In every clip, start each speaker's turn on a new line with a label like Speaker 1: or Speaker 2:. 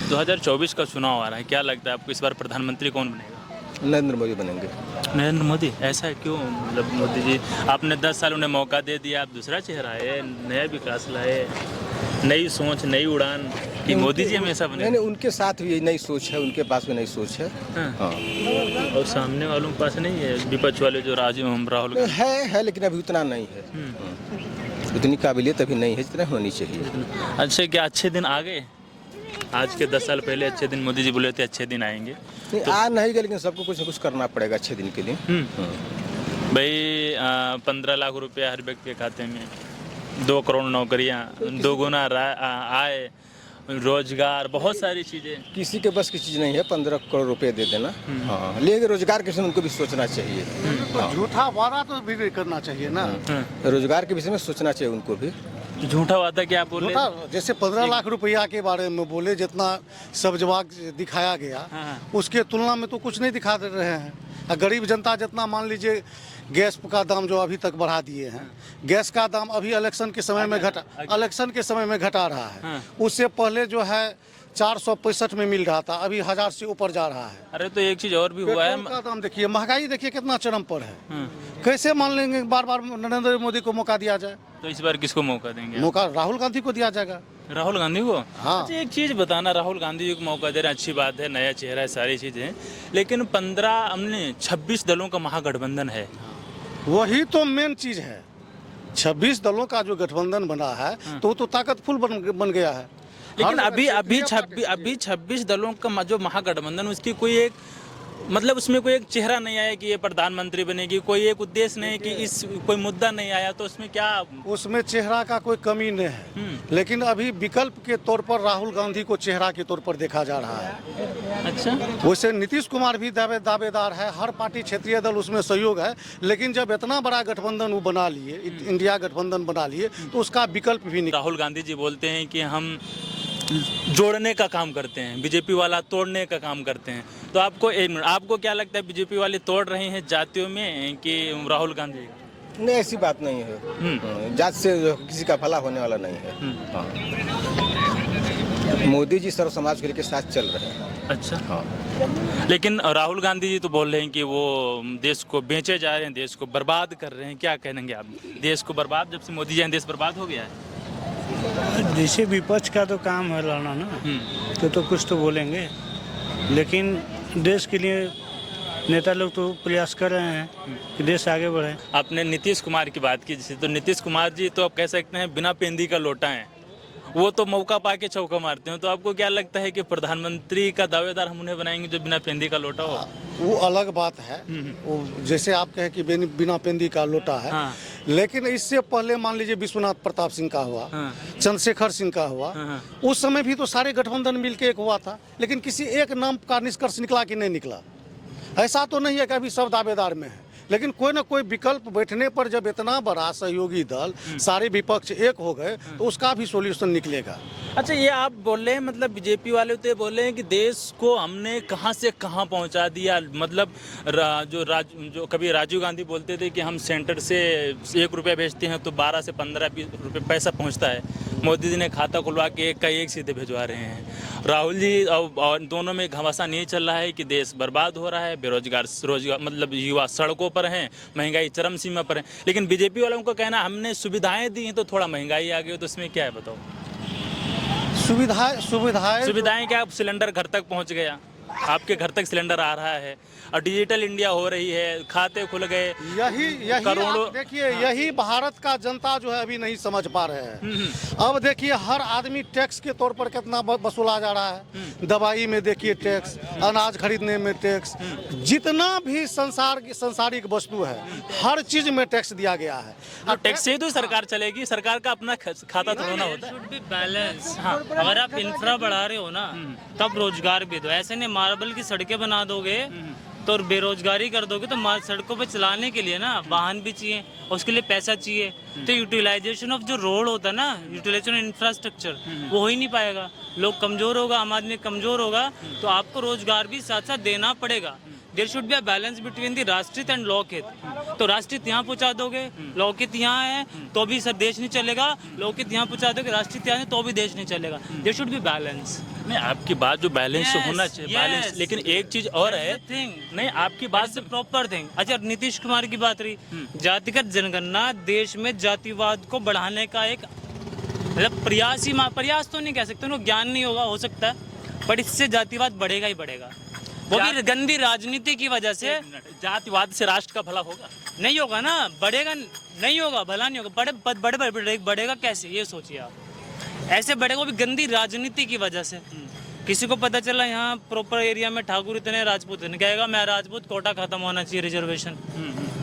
Speaker 1: 2024 का चुनाव आ रहा है, क्या लगता है आपको इस बार प्रधानमंत्री कौन बनेगा?
Speaker 2: नरेंद्र मोदी बनेंगे।
Speaker 1: नरेंद्र मोदी? ऐसा क्यों? मतलब मोदी जी, आपने 10 साल उन्हें मौका दे दिया, आप दूसरा चेहरा है, नया विकास लाए, नई सोच, नई उड़ान, कि मोदी जी हमेशा
Speaker 2: नहीं
Speaker 1: बने?
Speaker 2: नहीं, उनके साथ भी नई सोच है, उनके पास भी नई सोच है।
Speaker 1: हाँ।
Speaker 2: हाँ
Speaker 1: और सामने वालों के पास नहीं है, विपक्ष वाले जो राहुल गांधी?
Speaker 2: है लेकिन अभी उतना नहीं है। उतनी काबिलियत अभी नहीं है जितना होनी चाहिए।
Speaker 1: अच्छा, क्या अच्छे दिन आ गए? आज के 10 साल पहले अच्छे दिन, मोदी जी बोले थे अच्छे दिन आएंगे।
Speaker 2: नहीं आ नहीं गए, लेकिन सबको कुछ न कुछ करना पड़ेगा अच्छे दिन के लिए।
Speaker 1: भाई 15 लाख रुपया हर व्यक्ति के खाते में, 2 करोड़ नौकरियां, 2 गुना आय, रोजगार, बहुत सारी चीज़ें।
Speaker 2: किसी के बस की चीज़ नहीं है 15 करोड़ रुपए दे देना। हाँ, लेकिन रोजगार के विषय में उनको भी सोचना चाहिए।
Speaker 3: तो झूठा वादा तो भी नहीं करना चाहिए ना।
Speaker 2: रोजगार के विषय में सोचना चाहिए उनको भी।
Speaker 1: झूठा वादा क्या आप बोले?
Speaker 3: झूठा जैसे 15 लाख रुपया के बारे में बोले, जितना सब जवाब दिखाया गया उसके तुलना में तो कुछ नहीं दिखा दे रहे हैं। गरीब जनता जितना, मान लीजिए गैस का दाम जो अभी तक बढ़ा दिए हैं, गैस का दाम अभी इलेक्शन के समय में घटा रहा है। उससे पहले जो है 465 में मिल रहा था, अभी 1000 से ऊपर जा रहा है।
Speaker 1: अरे तो एक चीज और भी हुआ है,
Speaker 3: पेट्रोल का दाम देखिए, महंगाई देखिए कितना चरम पर है। कैसे मान लेंगे बार बार नरेंद्र मोदी को मौका दिया जाए?
Speaker 1: तो इस बार किसको मौका देंगे?
Speaker 3: मौका राहुल गांधी को दिया जाएगा।
Speaker 1: राहुल गांधी को?
Speaker 3: हाँ।
Speaker 1: अच्छा, एक चीज बताना, राहुल गांधी जी को मौका दे रहे हैं, अच्छी बात है, नया चेहरा है, सारी चीजें, लेकिन 26 दलों का महागठबंधन है।
Speaker 3: वही तो मेन चीज है। 26 दलों का जो गठबंधन बना है तो वो तो ताकतफुल बन गया है।
Speaker 1: लेकिन अभी 26 दलों का जो महागठबंधन, उसकी कोई एक, मतलब उसमें कोई एक चेहरा नहीं आया कि ये प्रधानमंत्री बनेगी, कोई एक उद्देश्य नहीं कि इस कोई मुद्दा नहीं आया, तो उसमें क्या? उसमें
Speaker 3: चेहरा का कोई कमी नहीं है, लेकिन अभी विकल्प के तौर पर राहुल गांधी को चेहरा के तौर पर देखा जा रहा है।
Speaker 1: अच्छा,
Speaker 3: वैसे नीतीश कुमार भी दावेदार है, हर पार्टी क्षेत्रीय दल उसमें सहयोग है, लेकिन जब इतना बड़ा गठबंधन वो बना लिए, इंडिया गठबंधन बना लिए, तो उसका विकल्प भी नहीं।
Speaker 1: राहुल गांधी जी बोलते हैं कि हम जोड़ने का काम करते हैं, बीजेपी वाला तोड़ने का काम करते हैं। तो आपको क्या लगता है, बीजेपी वाले तोड़ रहे हैं जातियों में कि राहुल गांधी?
Speaker 2: नहीं, ऐसी बात नहीं है। जात से किसी का भला होने वाला नहीं है। हाँ। मोदी जी सर्व समाज के साथ चल रहे हैं।
Speaker 1: अच्छा।
Speaker 2: हाँ।
Speaker 1: लेकिन राहुल गांधी जी तो बोल रहे हैं कि वो देश को बेचे जा रहे हैं, देश को बर्बाद कर रहे हैं, क्या कहेंगे आप? देश को बर्बाद, जब से मोदी जी आए देश बर्बाद हो गया है।
Speaker 4: जैसे विपक्ष का तो काम है लड़ना ना, तो कुछ तो बोलेंगे, लेकिन देश के लिए नेता लोग तो प्रयास कर रहे हैं कि देश आगे बढ़े।
Speaker 1: आपने नीतीश कुमार की बात की, जैसे, तो नीतीश कुमार जी तो आप कह सकते हैं बिना पेंदी का लोटा है, वो तो मौका पाके चौका मारते हैं। तो आपको क्या लगता है कि प्रधानमंत्री का दावेदार हम उन्हें बनाएंगे जो बिना पेंदी का लोटा हो?
Speaker 3: वो अलग बात है। वो जैसे आप कहें कि बिना पेंदी का लोटा है। हाँ। लेकिन इससे पहले मान लीजिए विश्वनाथ प्रताप सिंह का हुआ। हाँ। चंद्रशेखर सिंह का हुआ। हाँ। उस समय भी तो सारे गठबंधन मिलके एक हुआ था, लेकिन किसी एक नाम का निष्कर्ष निकला कि नहीं निकला? ऐसा तो नहीं है कि अभी सब दावेदार में है, लेकिन कोई ना कोई विकल्प बैठने पर जब इतना बड़ा सहयोगी दल, सारे विपक्ष एक हो गए, तो उसका भी सॉल्यूशन निकलेगा।
Speaker 1: अच्छा, ये आप बोल रहे हैं, मतलब बीजेपी वाले तो ये बोल रहे हैं कि देश को हमने कहां से कहां पहुंचा दिया। मतलब जो कभी राजीव गांधी बोलते थे कि हम सेंटर से 1 रुपया भेजते हैं तो 12 से 15 रुपये पैसा पहुंचता है। मोदी जी ने खाता खुलवा के एक का एक सीधे भिजवा रहे हैं। राहुल जी और दोनों में घमासान नहीं चल रहा है कि देश बर्बाद हो रहा है, रोजगार मतलब युवा सड़कों पर हैं, महंगाई चरम सीमा पर है। लेकिन बीजेपी वालों को कहना हमने सुविधाएं दी हैं तो थोड़ा महंगाई आ गई, तो इसमें क्या है बताओ? सुविधाएं क्या? सिलेंडर घर तक पहुंच गया, आपके घर तक सिलेंडर आ रहा है, और डिजिटल इंडिया हो रही है, खाते खुल गए,
Speaker 3: यही
Speaker 1: करोड़ों।
Speaker 3: देखिए, यही भारत का जनता जो है अभी नहीं समझ पा रहे हैं। अब देखिए, हर आदमी टैक्स के तौर पर कितना वसूला जा रहा है। दवाई में देखिए टैक्स, अनाज खरीदने में टैक्स, जितना भी संसारिक वस्तु है, हर चीज में टैक्स दिया गया है।
Speaker 1: और टैक्स से ही तो सरकार चलेगी, सरकार का अपना खाता थोड़ा ना होता है।
Speaker 5: बैलेंस। हाँ। अगर आप इंफ्रा बढ़ा रहे हो ना, तब रोजगार भी दो। ऐसे नहीं मार्बल की सड़कें बना दोगे तो बेरोजगारी कर दोगे, तो सड़कों पे चलाने के लिए ना वाहन भी चाहिए, उसके लिए पैसा चाहिए। तो यूटिलाइजेशन ऑफ जो रोड होता है ना, यूटिलाइजेशन इंफ्रास्ट्रक्चर, वो हो ही नहीं पाएगा। लोग कमजोर होगा, आम आदमी कमजोर होगा, तो आपको रोजगार भी साथ साथ देना पड़ेगा। There should be a balance between the राष्ट्रीय एंड लौकिक। तो राष्ट्रीय यहाँ पहुँचा दोगे, लौकिक यहाँ है तो भी सर देश नहीं चलेगा, लौकिक यहाँ पहुँचा दोगे राष्ट्रीय यहाँ है तो भी देश नहीं चलेगा। There should be balance.
Speaker 1: नहीं, आपकी बात जो बैलेंस होना चाहिए, बैलेंस, लेकिन एक चीज और है, नहीं आपकी बात से
Speaker 5: प्रॉपर थिंग। अच्छा, नीतीश कुमार की बात रही, जातिगत जनगणना देश में जातिवाद को बढ़ाने का एक मतलब प्रयास ही, प्रयास तो नहीं कह सकते, उनको ज्ञान नहीं होगा, हो सकता है, बट इससे जातिवाद बढ़ेगा ही बढ़ेगा। वो भी गंदी राजनीति की वजह से।
Speaker 1: जातिवाद से राष्ट्र का भला होगा?
Speaker 5: नहीं होगा ना, बढ़ेगा नहीं, होगा भला नहीं होगा। बढ़ेगा कैसे, ये सोचिए आप। ऐसे बढ़ेगा वो भी गंदी राजनीति की वजह से। किसी को पता चला यहाँ प्रॉपर एरिया में ठाकुर इतने, राजपूत इतने, कहेगा मैं राजपूत, कोटा खत्म होना चाहिए, रिजर्वेशन,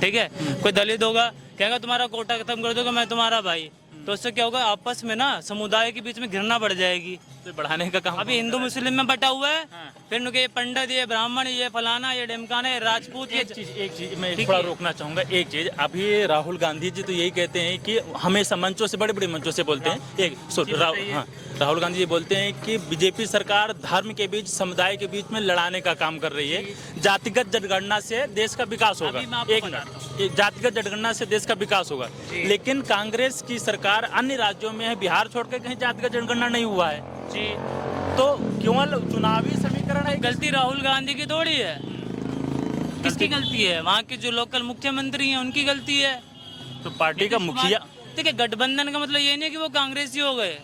Speaker 5: ठीक है। कोई दलित होगा, कहेगा तुम्हारा कोटा खत्म कर दोगे, मैं तुम्हारा भाई। तो उससे क्या होगा, आपस में ना समुदाय के बीच में घृणा बढ़ जाएगी।
Speaker 1: तो बढ़ाने का काम
Speaker 5: अभी हिंदू मुस्लिम में बटा हुआ है, फिर उनके ये पंडित, ये ब्राह्मण, ये फलाना, ये ढिमकाना, ये राजपूत।
Speaker 1: एक चीज मैं थोड़ा रोकना चाहूंगा। एक चीज, अभी राहुल गांधी जी तो यही कहते हैं कि हमेशा मंचों से, बड़े बड़े मंचों से बोलते हैं, राहुल गांधी जी बोलते हैं कि बीजेपी सरकार धर्म के बीच, समुदाय के बीच में लड़ाने का काम कर रही है। जातिगत जनगणना से देश का विकास होगा। एक मिनट, जातिगत जनगणना से देश का विकास होगा, लेकिन कांग्रेस की सरकार अन्य राज्यों में है, बिहार छोड़कर कहीं जातिगत जनगणना नहीं हुआ है
Speaker 5: जी।
Speaker 1: तो केवल चुनावी समीकरण है।
Speaker 5: गलती राहुल गांधी की थोड़ी है, किसकी गलती है? वहाँ के जो लोकल मुख्यमंत्री हैं उनकी गलती है।
Speaker 1: तो पार्टी का मुखिया,
Speaker 5: देखिए, गठबंधन का मतलब ये नहीं है कि वो कांग्रेसी हो गए।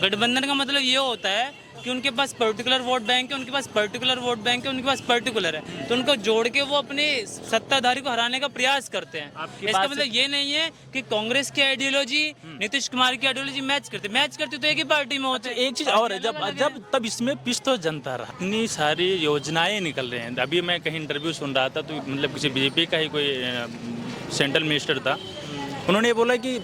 Speaker 5: गठबंधन का मतलब ये होता है कि उनके पास पर्टिकुलर वोट बैंक है, उनके पास पर्टिकुलर वोट बैंक है, उनके पास पर्टिकुलर है, तो उनको जोड़ के वो अपने सत्ताधारी को हराने का प्रयास करते हैं। इसका मतलब ये नहीं है कि कांग्रेस की आइडियोलॉजी नीतीश कुमार की आइडियोलॉजी मैच करती तो एक ही पार्टी में होते।
Speaker 1: एक चीज और है, जब तब इसमें पिस तो जनता रहा। इतनी सारी योजनाएं निकल रहे हैं। अभी मैं कहीं इंटरव्यू सुन रहा था, तो मतलब किसी बीजेपी का ही कोई सेंट्रल मिनिस्टर था, उन्होंने बोला कि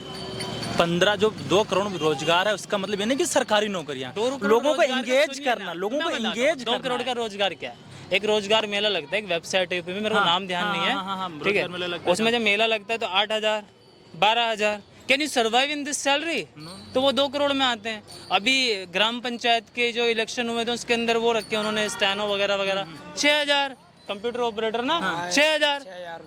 Speaker 1: 15 जो 2 करोड़ रोजगार है, उसका मतलब ये नहीं कि सरकारी नौकरियां, लोगों को एंगेज करना, लोगों को एंगेज।
Speaker 5: 2 करोड़ का रोजगार क्या है? एक रोजगार मेला लगता है, एक वेबसाइट है, मेरे को नाम ध्यान नहीं है, ठीक है। उसमें जब मेला लगता है तो 8,000, 12,000, can you survive in this salary? तो वो 2 करोड़ में आते हैं। अभी ग्राम पंचायत के जो इलेक्शन हुए थे उसके अंदर वो रखे उन्होंने स्टैनो वगैरह वगैरह, 6,000 कंप्यूटर ऑपरेटर ना, 6,000।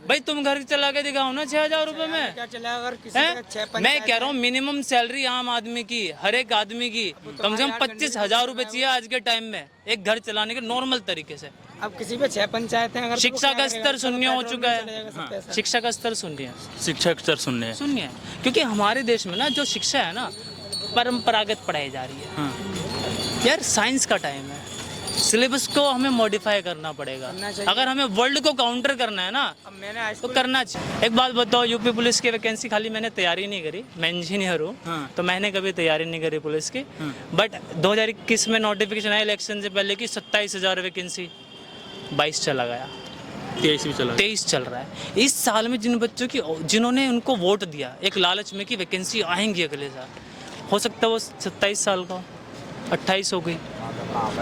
Speaker 5: भाई तुम घर चला के दिखाओ ना 6,000 रुपए में क्या चलेगा? अगर किसी मैं कह रहा हूँ मिनिमम सैलरी आम आदमी की, हर एक आदमी की कम से कम 25,000 रुपए चाहिए आज के टाइम में एक घर चलाने के नॉर्मल तरीके से।
Speaker 6: अब किसी पे 6 पंचायतें अगर
Speaker 5: शिक्षा का स्तर शून्य हो चुका है, शिक्षा का स्तर शून्य है,
Speaker 1: शिक्षा का स्तर शून्य
Speaker 5: है, क्योंकि हमारे देश में ना जो शिक्षा है ना परंपरागत पढ़ाई जा रही है। यार साइंस का टाइम है, सिलेबस को हमें मॉडिफाई करना पड़ेगा। अगर हमें वर्ल्ड को काउंटर करना है ना तो करना चाहिए। एक बात बताओ, यूपी पुलिस की वैकेंसी खाली मैंने तैयारी नहीं करी, मैं इंजीनियर हूँ, तो मैंने कभी तैयारी नहीं करी पुलिस की, बट 2021 में नोटिफिकेशन आया इलेक्शन से पहले की 27,000 वैकेंसी, 22 चला गया, 23 चल रहा है। इस साल में जिन बच्चों की, जिन्होंने उनको वोट दिया एक लालच में कि वैकेंसी आएंगी अगले साल, हो सकता है वो 27 साल का, 28 हो गई,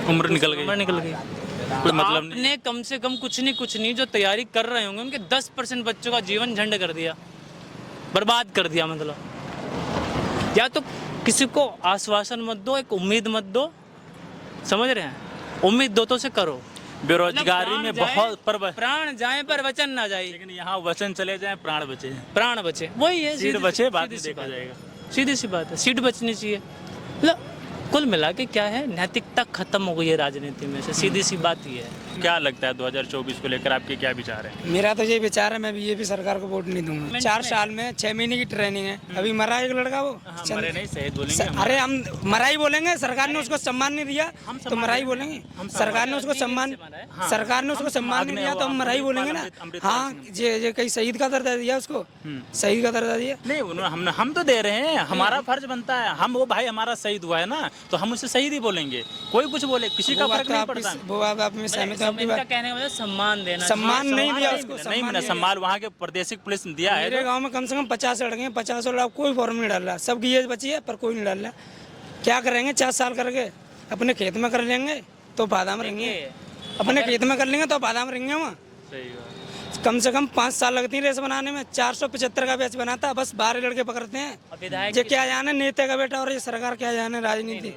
Speaker 1: उम्र निकल गई।
Speaker 5: तो मतलब आपने कम से कम कुछ नहीं जो तैयारी कर रहे होंगे उनके 10% बच्चों का जीवन झंड कर दिया, बर्बाद कर दिया। मतलब या तो किसी को आश्वासन मत दो, एक उम्मीद मत दो, समझ रहे हैं? उम्मीद दो तो से करो।
Speaker 1: बेरोजगारी में बहुत
Speaker 5: प्राण जाए पर वचन ना जाए,
Speaker 1: लेकिन यहाँ वचन चले जाए प्राण बचे,
Speaker 5: प्राण बचे, वही है,
Speaker 1: सीट बचे, बाद में देखा जाएगा।
Speaker 5: सीधी सी बात है, सीट बचनी चाहिए। मतलब कुल मिला के क्या है, नैतिकता खत्म हो गई है राजनीति में से, सीधी सी बात ही है।
Speaker 1: क्या लगता है 2024 को लेकर आपके क्या विचार है?
Speaker 6: मेरा तो ये विचार है, मैं बीजेपी सरकार को वोट नहीं दूंगा। 4 साल में 6 महीने की ट्रेनिंग है, अभी मरा एक लड़का वो।
Speaker 1: मरे नहीं, शहीद बोलेंगे।
Speaker 6: अरे हम मरा ही बोलेंगे, सरकार ने उसको सम्मान नहीं दिया तो मरा ही बोलेंगे। सरकार ने उसको सम्मान नहीं दिया तो हम मरा ही बोलेंगे ना। हाँ, ये कहीं शहीद का दर्जा दिया उसको, शहीद का दर्जा दिया
Speaker 1: नहीं, हम तो दे रहे हैं, हमारा फर्ज बनता है। हम वो भाई हमारा शहीद हुआ है ना, तो हम उसे शहीद ही बोलेंगे, कोई कुछ बोले, किसी का फर्क नहीं पड़ता।
Speaker 6: वो आप में सहमत हैं आपकी बात?
Speaker 5: कहने का मतलब सम्मान देना,
Speaker 6: सम्मान नहीं दिया उसको,
Speaker 1: नहीं मिला सम्मान, वहाँ के प्रादेशिक पुलिस ने दिया है।
Speaker 6: मेरे गांव में कम से कम 50 लड़के हैं, 50 लोग, कोई फॉर्म नहीं डाल रहा, सबकी एज बची है पर कोई नहीं डाल रहा। क्या करेंगे? 4 साल करके अपने खेत में कर लेंगे तो फायदा में रहेंगे, अपने खेत में कर लेंगे तो फायदा में रहेंगे। वहाँ कम से कम 5 साल लगती है रेस बनाने में, 475 का बैच बनाता है, बस 12 लड़के पकड़ते हैं। ये क्या जाने नेता का बेटा और ये सरकार क्या जाने राजनीति।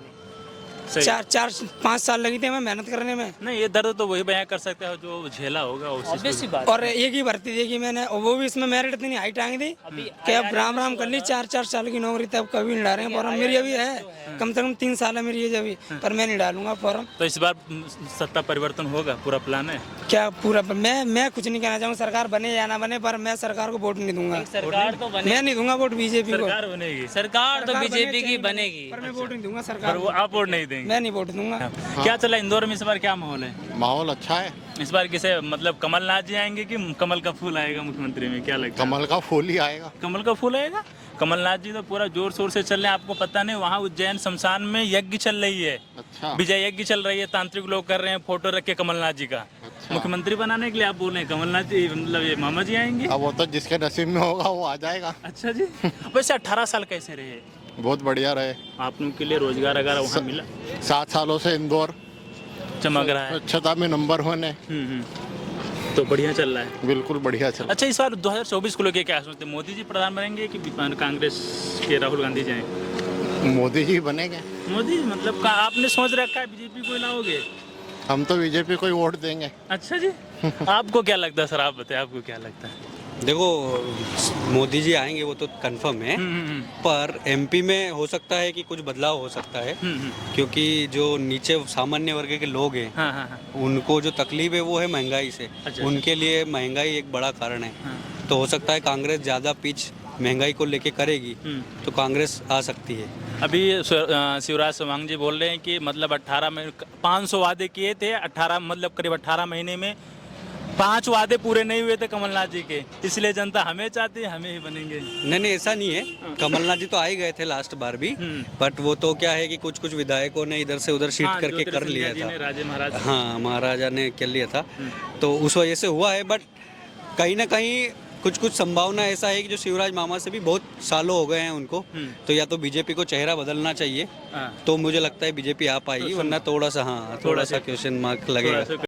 Speaker 1: सही।
Speaker 6: 4-5 साल लगी थी हमें मेहनत करने में।
Speaker 1: नहीं, ये दर्द तो वही बयां कर सकते हो जो झेला होगा उस चीज़ को।
Speaker 5: ऑब्वियस सी बात
Speaker 6: और एक ही भर्ती देखी मैंने, और वो भी इसमें मेरिट इतनी हाई टांग दी कि अब राम कर ली। 4-4 साल की नौकरी तब कभी नहीं डालेंगे फॉर्म। मेरी अभी है कम से कम 3 साल है मेरी एज अभी, पर मैं नहीं डालूंगा फॉर्म।
Speaker 1: तो इस बार सत्ता परिवर्तन होगा, पूरा प्लान है?
Speaker 6: क्या पूरा, मैं कुछ नहीं कहना चाहूँगा सरकार बने या ना बने, पर मैं सरकार को वोट नहीं दूंगा।
Speaker 5: सरकार तो बने,
Speaker 6: मैं नहीं दूंगा वोट बीजेपी को।
Speaker 1: सरकार बनेगी,
Speaker 5: सरकार तो
Speaker 6: सरकार
Speaker 5: बीजेपी की
Speaker 6: बने,
Speaker 5: बनेगी,
Speaker 6: पर मैं वोट नहीं दूंगा
Speaker 1: पर
Speaker 6: सरकार
Speaker 1: वो
Speaker 6: को।
Speaker 1: आप वोट नहीं देंगे?
Speaker 6: मैं नहीं वोट दूंगा।
Speaker 1: क्या चला इंदौर में इस बार, क्या माहौल है?
Speaker 7: माहौल अच्छा है।
Speaker 1: इस बार किसे मतलब कमलनाथ जी आएंगे कि कमल का फूल आएगा मुख्यमंत्री में, क्या लगता है?
Speaker 7: कमल का फूल ही आएगा।
Speaker 1: कमल का फूल आएगा। कमलनाथ जी तो पूरा जोर शोर से चल रहे हैं, आपको पता नहीं वहाँ उज्जैन शमशान में यज्ञ चल रही है,
Speaker 7: अच्छा।
Speaker 1: विजय यज्ञ चल रही है, तांत्रिक लोग कर रहे हैं फोटो रख के कमलनाथ जी का।
Speaker 7: अच्छा।
Speaker 1: मुख्यमंत्री बनाने के लिए आप बोल रहे हैं कमलनाथ जी, मतलब ये मामा जी आएंगे?
Speaker 7: अब वो तो जिसके नसीब में होगा वो आ जाएगा।
Speaker 1: अच्छा जी। वैसे 18 साल कैसे रहे
Speaker 7: बहुत बढ़िया रहे।
Speaker 1: आप लोगों के लिए? रोजगार अगर वहाँ मिला?
Speaker 7: 7 सालों से इंदौर
Speaker 1: चमक रहा है।
Speaker 7: स्वच्छता में नंबर 1 है।
Speaker 1: तो बढ़िया चल रहा है।
Speaker 7: बिल्कुल बढ़िया चल।
Speaker 1: अच्छा, इस बार 2024 को लेके क्या सोचते हैं? मोदी जी प्रधान बनेंगे कि कांग्रेस के राहुल गांधी जाएंगे?
Speaker 7: मोदी जी बनेंगे।
Speaker 1: मोदी मतलब आपने सोच रखा है बीजेपी को लाओगे?
Speaker 7: हम तो बीजेपी को ही वोट देंगे।
Speaker 1: अच्छा जी। आपको क्या लगता है सर, आप बताएं, आपको क्या लगता है?
Speaker 8: देखो, मोदी जी आएंगे वो तो कंफर्म है, पर एमपी में हो सकता है कि कुछ बदलाव हो सकता है, क्योंकि जो नीचे सामान्य वर्ग के लोग हैं,
Speaker 1: हाँ हाँ हाँ।
Speaker 8: उनको जो तकलीफ है वो है महंगाई से।
Speaker 1: अच्छा।
Speaker 8: उनके लिए महंगाई एक बड़ा कारण है। तो हो सकता है कांग्रेस ज़्यादा पिच महंगाई को लेके करेगी, तो कांग्रेस आ सकती है।
Speaker 1: अभी शिवराज चौहान जी बोल रहे हैं कि मतलब 18 में 500 वादे किए थे, 18 मतलब करीब 18 महीने में 5 वादे पूरे नहीं हुए थे कमलनाथ जी के, इसलिए जनता हमें चाहती है, हमें ही बनेंगे।
Speaker 8: नहीं, ऐसा नहीं है। कमलनाथ जी तो आ ही गए थे लास्ट बार भी, बट वो तो क्या है कि कुछ कुछ विधायकों ने इधर से उधर शिफ्ट
Speaker 1: हाँ,
Speaker 8: करके कर लिया
Speaker 1: जी
Speaker 8: था।
Speaker 1: ने, राजे महाराज।
Speaker 8: हाँ, महाराजा ने कर लिया था, तो उस वजह से हुआ है। बट कहीं ना कहीं कुछ कुछ संभावना ऐसा है कि जो शिवराज मामा से भी बहुत सालों हो गए हैं उनको, तो या तो बीजेपी को चेहरा बदलना चाहिए,
Speaker 1: हाँ।
Speaker 8: तो मुझे लगता है बीजेपी आ पाएगी, वरना थोड़ा सा क्वेश्चन मार्क लगेगा।